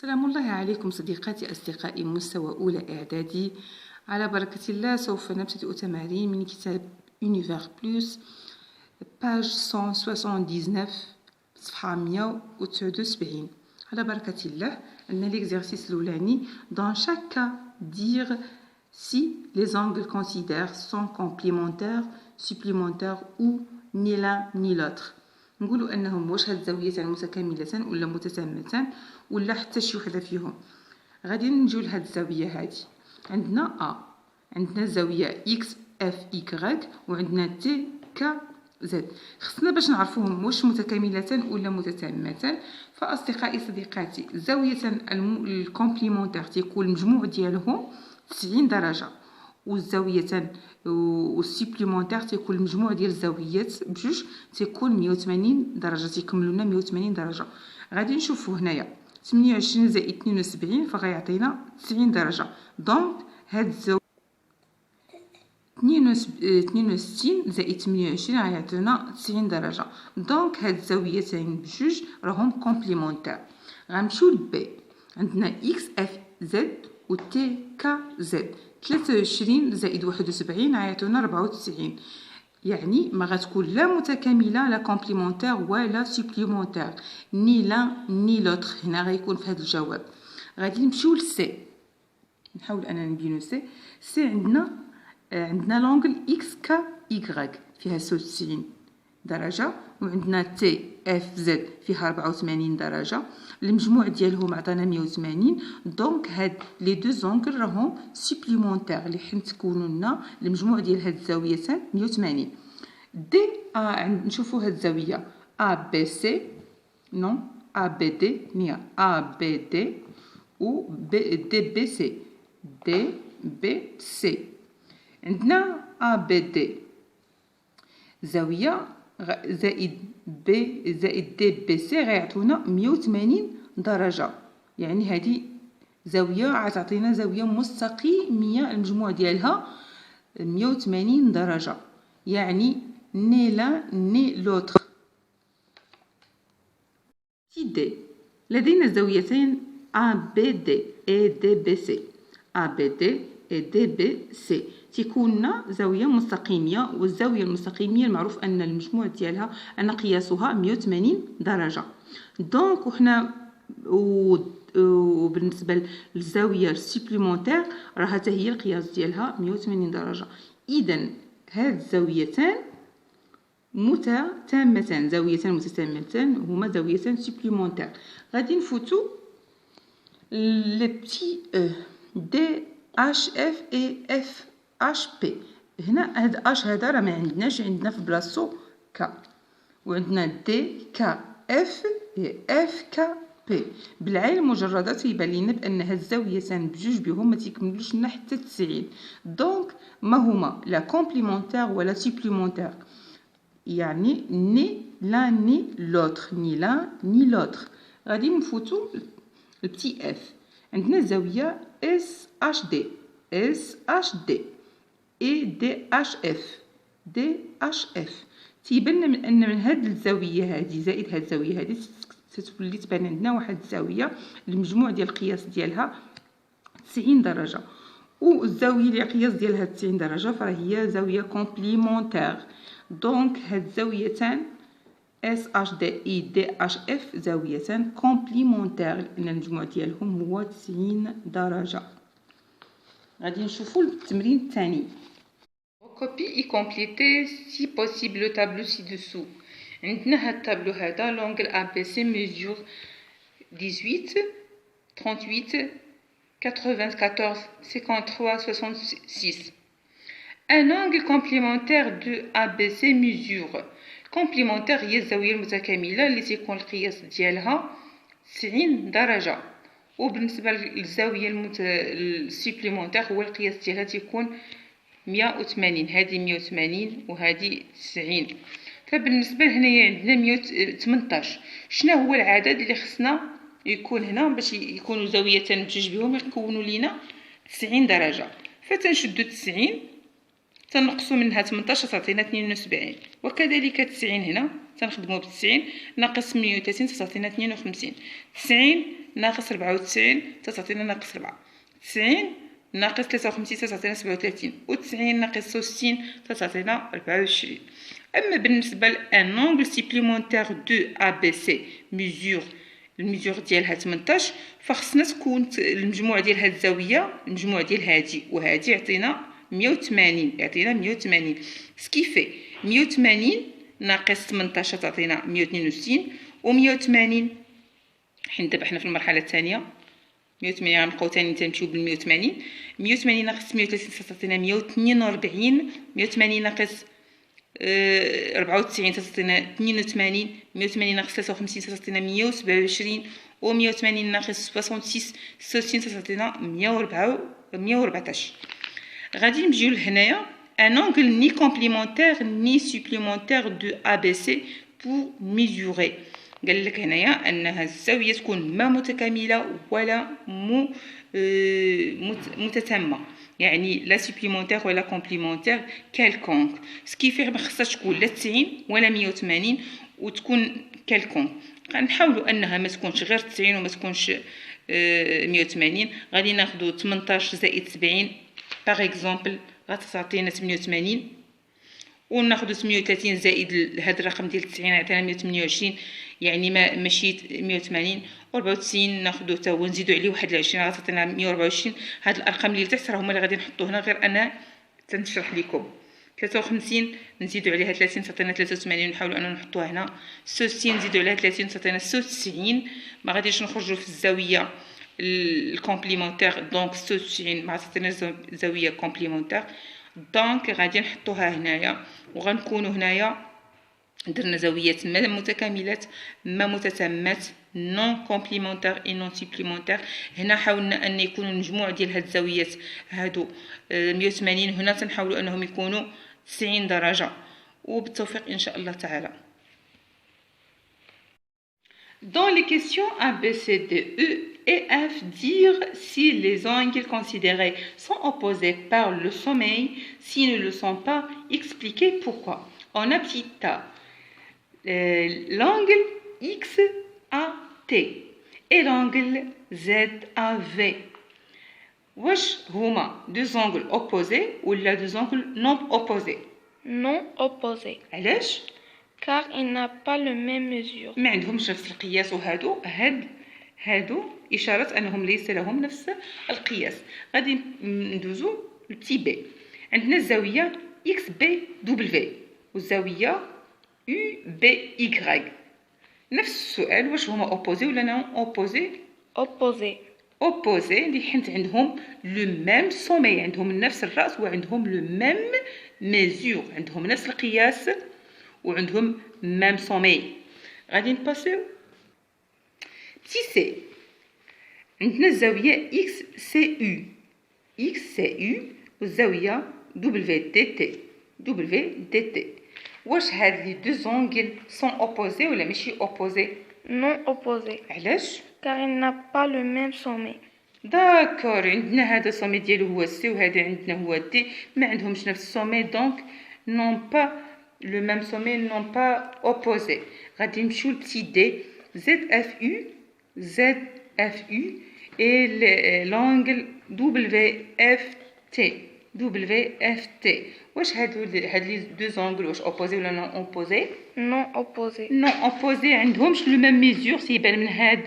سلام الله عليكم صديقاتي أصدقائي مستوى أولى إعدادي. على بركة الله سوف نبتدئ تمارين من كتاب Univers Plus page 179 صفحة 179. على بركة الله عندنا l'exercice الأولاني. Dans chaque cas dire si les angles considérés sont complémentaires, supplémentaires ou ni l'un ni l'autre. نقولوا انهم واش هاد الزاويتان متكاملتان ولا متسامتان ولا حتى شي وحده فيهم. غادي نجيو لهاد الزاويه هادي. عندنا عندنا زاويه اكس اف ايكغيك وعندنا تي ك زد. خصنا باش نعرفوهم واش متكاملتان ولا متسامتان. فاصدقائي صديقاتي الزاويتان الكومبليمونتير تيكون المجموع ديالهم 90 درجه، والزاويتان والسيبليمونتير تيكون المجموع ديال الزاويات بجوج تيكون 180 درجه، تيكملوا لنا 180 درجه. غادي نشوفوا هنايا 28 زائد 72 فغيعطينا 90 درجه. دونك هاد الزاويه 62 زائد 28 غيعطينا 90 درجه. دونك هاد الزاويتين بجوج راهم كومبليمونتير. غنمشيو لبي. عندنا اكس اف زد و تي ك زد. 23 زائد 71 غيعطيونا 94. يعني ما غتكون لا متكامله لا كومبليمونتير ولا سوبليمونتير، ني لان ني لوتر. هنا غيكون في هذا الجواب. غادي نمشيو لسي. نحاول اننا نبينو سي عندنا لونغل اكس ك ايغريك فيها 96 درجه، وعندنا تي اف زد فيها 84 درجه. المجموع ديالهم عطانا 180. دونك هاد لي دو زونغل راهم سوبليمونتير اللي حين تكونوا لنا المجموع ديال هاد الزاويتين 180. دي نشوفوا هاد الزاويه ا بي سي نو ا بي دي نيا ا بي دي و دي بي سي دي بي سي. عندنا ا بي دي زاويه زائد بي زائد دي بي سي غيعطونا 180 درجه. يعني هذه زاويه غتعطينا زاويه مستقيميه المجموع ديالها 180 درجه، يعني ني لا ني لوتر. تي دي لدينا زاويتين ا بي دي اي دي بي سي. ا بي دي اي دي بي سي تيكوننا زاويه مستقيميه، والزاويه المستقيميه المعروف ان المجموع ديالها ان قياسها 180 درجه. دونك وحنا وبالنسبه للزاويه السوبليمونتير راه حتى هي القياس ديالها 180 درجه. اذا هاد الزاويتان متتامتان، زاويتان متتامتان هما زاويتان سوبليمونتير. غادي نفوتو لي بتي دي اش اف اي اف اش بي. هنا هاد اش هذا راه ما عندنا في بلاصتو ك، وعندنا دي ك اف اي اف ك بي. بالعين المجرده تيبان لينا بان هاد الزاويتين بجوج بهم ما تيكملوش لنا حتى 90. دونك ما هما لا كومبليمونتير ولا سوبليمونتير، يعني ني لا ني لوتر، ني لا ني لوتر. غادي نفوتو البتي اف. عندنا زاويه اس اش دي اس اش دي اي دي اش اف دي اش اف. تيبان من ان من هاد الزاويه هذه زائد هاد الزاويه هذه ستولي تبان عندنا واحد الزاويه المجموع ديال القياس ديالها 90 درجه، والزاويه اللي القياس ديالها 90 درجه فهي زاويه كومبليمونتير. دونك هاد الزاويتان اس اش دي اي دي اش اف زاويتان كومبليمونتير لان المجموع ديالهم هو 90 درجه. غادي نشوفوا التمرين الثاني. Copie et compléter si possible le tableau ci-dessous. عندنا هاد التابلو هذا l'angle ABC mesure 18 38 94 53 66. Un angle complémentaire de ABC mesure. complémentaire هي الزاويه المتكامله اللي تيكون القياس ديالها 90 درجه، وبالنسبه للزاويه السوبليمونتير هو القياس ديالها تيكون 180. هذه 180 وهذه 90. فبالنسبه لهنايا عندنا 118. شنو هو العدد اللي خصنا يكون هنا باش يكونوا زاويتين بجوج بهم يكونوا لينا 90 درجه؟ فتنشدوا 90 تنقصوا منها 18 تعطينا 72، وكذلك 90 هنا تنخدموا ب 90 ناقص 130 تعطينا 52. 90 ناقص 94 تعطينا ناقص 4. 90 ناقص 53 تعطينا 37. و 90 ناقص 66 تعطينا 24. أما بالنسبة لأن أنغل سيبليمونتير دو ABC ميزور الميزور ديالها 18 فخصنا تكون المجموع ديال هاد الزاوية المجموع ديال هادي وهادي يعطينا 180 يعطينا 180 سكيفي 180 ناقص 18 تعطينا 162 و 180 حين دابا حنا في المرحلة الثانية 180 غنبقاو ثاني تنمشيو بال 180 180 ناقص 130 تعطينا 142 180 ناقص 94 تعطينا 82 180 ناقص 53 تعطينا 127 و 180 ناقص 66 تعطينا 114. غادي نجيو لهنايا un angle ni complémentaire ni supplémentaire de ABC pour mesurer. قال لك هنايا انها الزاويه تكون ما متكامله ولا متتامه، يعني لا سوبليمونتير ولا كومبليمونتير كالكونك، سكيفير ما خصهاش تكون لا 90 ولا 180 وتكون كالكونك. غنحاولوا انها ما تكونش غير 90 وما تكونش 180. غادي ناخذوا 18 زائد 70 باغ اكزومبل غتعطينا 88 وناخذ 38 زائد هذا الرقم ديال 90 يعطينا 128 يعني ماشي 180 و94 ناخذو حتى هو نزيدو عليه 21 غتعطينا 124. هاد الارقام اللي تحت راه هما اللي غادي نحطو هنا غير انا تنشرح لكم. 53 نزيدو عليها 30 تعطينا 83 نحاولوا اننا نحطوها هنا. 66 نزيدو عليها 30 تعطينا 96. ما غاديش نخرجوا في الزاويه الكومبليمونتير دونك 96 ما عطاتناش زاويه كومبليمونتير دونك غادي نحطوها هنايا وغنكونوا هنايا درنا زاويات ما متكاملات ما متتامات نون كومبليمونتير اي نون سوبليمونتير. هنا حاولنا ان يكونوا المجموع ديال هاد الزاويات هادو 180 هنا تنحاولوا انهم يكونوا 90 درجه وبالتوفيق ان شاء الله تعالى. Dans les questions A, B, C, D, E et F, dire si les angles considérés sont opposés par le sommeil, s'ils ne le sont pas, expliquer pourquoi. On a petit A, l'angle XAT et l'angle ZAV. واش هما deux angles opposés ou là deux angles non opposés? Non opposés. علاش؟ Car il n'a pas le même mesure. ما عندهمش نفس القياس وهادو هادو إشارة أنهم ليس لهم نفس القياس. غادي ندوزو لبتي بي. عندنا الزاوية إكس بي دبليو والزاوية يو بي إكغيك. نفس السؤال واش هما أوبوزي ولا نون أوبوزي؟ Opposés. أوبوزي اللي حيت عندهم لو ميم سومي، عندهم نفس الرأس وعندهم لو ميم ميزور، عندهم نفس القياس وعندهم ميم سومي. غادي نباسيو بتي سي. عندنا الزاوية إكس سي يو والزاوية دبليو دي تي. واش هاد لي دو زونغل سون اوبوزي ولا ماشي اوبوزي؟ Non opposés. علاش؟ Car il n'a pas le même sommet. داكور، عندنا هذا السومي ديالو هو سي وهذا عندنا هو دي، ما عندهمش نفس السومي دونك نون با لو ميم سومي نون با اوبوزي. غادي نمشيو لبتي دي. زد اف يو et l'angle WFT. واش هاد لي دو زونغل واش اوبوزي ولا نون اوبوزي؟ Non opposés. نون اوبوزي، عندهمش لو ميم ميزور. سيبان من هاد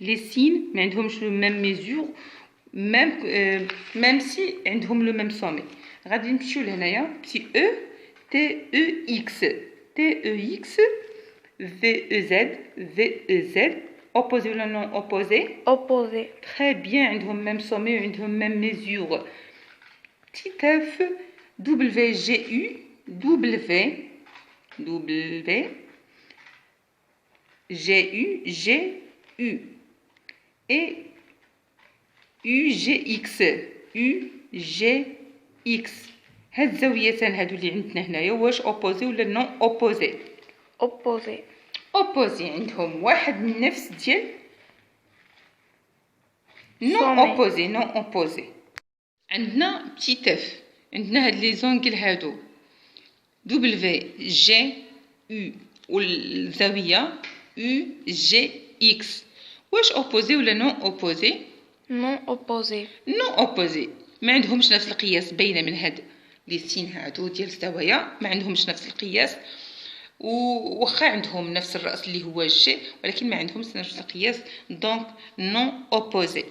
لي سين ما عندهمش لو ميم ميزور ميم سي عندهم لو ميم سومي. غادي نمشيو لهنايا بتي او تي او اكس في او زد opposé ou non opposé? Opposés. Très bien, عندهم même sommet, عندهم même mesure. Petit f, WGU, GU et UGX. هاد الزاويتين هادو اللي عندنا هنايا واش opposé ولا non opposé؟ Opposés. اوبوزي، عندهم واحد من نفس ديال نون اوبوزي. عندنا بتيت اف، عندنا هاد لي زونغل هادو دبليو جي يو والزاويه يو جي اكس. واش اوبوزي ولا نون اوبوزي؟ Non opposé. نون اوبوزي ما عندهمش نفس القياس، باينه من هاد لي سين هادو ديال الزوايا ما عندهمش نفس القياس، وواخا عندهم نفس الراس اللي هو جي ولكن ما عندهمش نفس القياس، دونك نون اوبوزي.